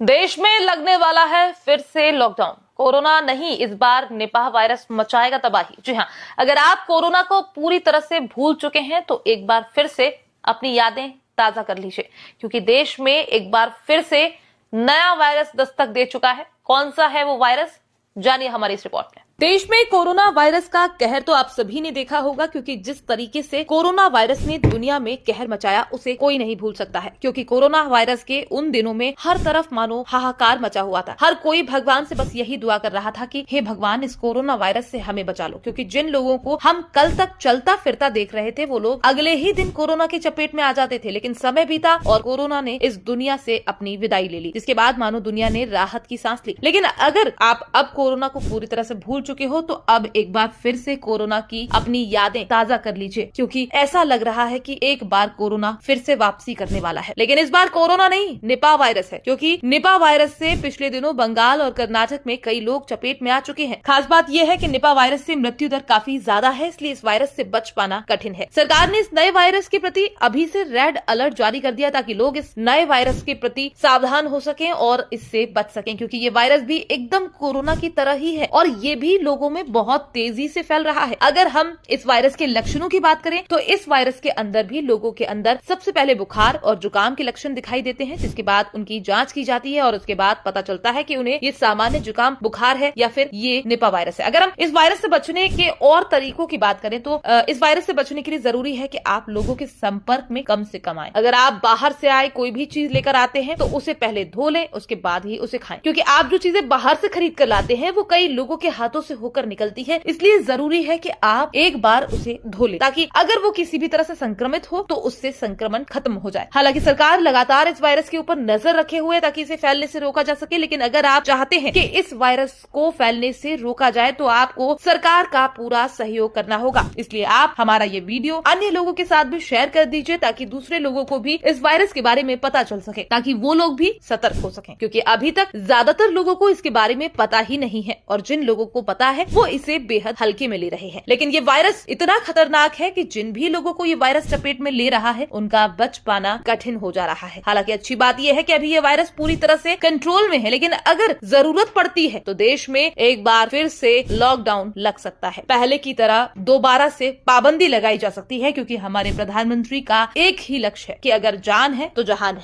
देश में लगने वाला है फिर से लॉकडाउन। कोरोना नहीं, इस बार निपाह वायरस मचाएगा तबाही। जी हाँ, अगर आप कोरोना को पूरी तरह से भूल चुके हैं तो एक बार फिर से अपनी यादें ताजा कर लीजिए, क्योंकि देश में एक बार फिर से नया वायरस दस्तक दे चुका है। कौन सा है वो वायरस, जानिए हमारी इस रिपोर्ट में। देश में कोरोना वायरस का कहर तो आप सभी ने देखा होगा, क्योंकि जिस तरीके से कोरोना वायरस ने दुनिया में कहर मचाया उसे कोई नहीं भूल सकता है। क्योंकि कोरोना वायरस के उन दिनों में हर तरफ मानो हाहाकार मचा हुआ था। हर कोई भगवान से बस यही दुआ कर रहा था कि हे भगवान, इस कोरोना वायरस से हमें बचा लो। क्योंकि जिन लोगों को हम कल तक चलता फिरता देख रहे थे वो लोग अगले ही दिन कोरोना की चपेट में आ जाते थे। लेकिन समय बीता और कोरोना ने इस दुनिया से अपनी विदाई ले ली, जिसके बाद मानो दुनिया ने राहत की सांस ली। लेकिन अगर आप अब कोरोना को पूरी तरह से भूल चुके हो तो अब एक बार फिर से कोरोना की अपनी यादें ताजा कर लीजिए, क्योंकि ऐसा लग रहा है कि एक बार कोरोना फिर से वापसी करने वाला है। लेकिन इस बार कोरोना नहीं, निपाह वायरस है। क्योंकि निपाह वायरस से पिछले दिनों बंगाल और कर्नाटक में कई लोग चपेट में आ चुके हैं। खास बात यह है कि निपाह वायरस से मृत्यु दर काफी ज्यादा है, इसलिए इस वायरस से बच पाना कठिन है। सरकार ने इस नए वायरस के प्रति अभी से रेड अलर्ट जारी कर दिया, ताकि लोग इस नए वायरस के प्रति सावधान हो सकें और इससे बच सकें। क्योंकि ये वायरस भी एकदम कोरोना की तरह ही है और ये भी लोगों में बहुत तेजी से फैल रहा है। अगर हम इस वायरस के लक्षणों की बात करें तो इस वायरस के अंदर भी लोगों के अंदर सबसे पहले बुखार और जुकाम के लक्षण दिखाई देते हैं, जिसके बाद उनकी जांच की जाती है और उसके बाद पता चलता है कि उन्हें ये सामान्य जुकाम बुखार है या फिर ये निपाह वायरस है। अगर हम इस वायरस से बचने के और तरीकों की बात करें तो इस वायरस से बचने के लिए जरूरी है कि आप लोगों के संपर्क में कम से कम आए। अगर आप बाहर से आए कोई भी चीज लेकर आते हैं तो उसे पहले धो लें, उसके बाद ही उसे खाएं। क्योंकि आप जो चीजें बाहर से खरीद कर लाते हैं वो कई लोगों के हाथों से होकर निकलती है, इसलिए जरूरी है कि आप एक बार उसे धो लें, ताकि अगर वो किसी भी तरह से संक्रमित हो तो उससे संक्रमण खत्म हो जाए। हालांकि सरकार लगातार इस वायरस के ऊपर नजर रखे हुए है ताकि इसे फैलने से रोका जा सके। लेकिन अगर आप चाहते हैं कि इस वायरस को फैलने से रोका जाए तो आपको सरकार का पूरा सहयोग करना होगा। इसलिए आप हमारा ये वीडियो अन्य लोगों के साथ भी शेयर कर दीजिए, ताकि दूसरे लोगों को भी इस वायरस के बारे में पता चल सके, ताकि वो लोग भी सतर्क हो सकें। क्योंकि अभी तक ज्यादातर लोगों को इसके बारे में पता ही नहीं है और जिन लोगों को पता है वो इसे बेहद हल्के में ले रहे हैं। लेकिन ये वायरस इतना खतरनाक है कि जिन भी लोगों को ये वायरस चपेट में ले रहा है उनका बच पाना कठिन हो जा रहा है। हालांकि अच्छी बात यह है कि अभी ये वायरस पूरी तरह से कंट्रोल में है, लेकिन अगर जरूरत पड़ती है तो देश में एक बार फिर से लॉकडाउन लग सकता है। पहले की तरह दोबारा से पाबंदी लगाई जा सकती है, क्योंकि हमारे प्रधानमंत्री का एक ही लक्ष्य है कि अगर जान है तो जहान है।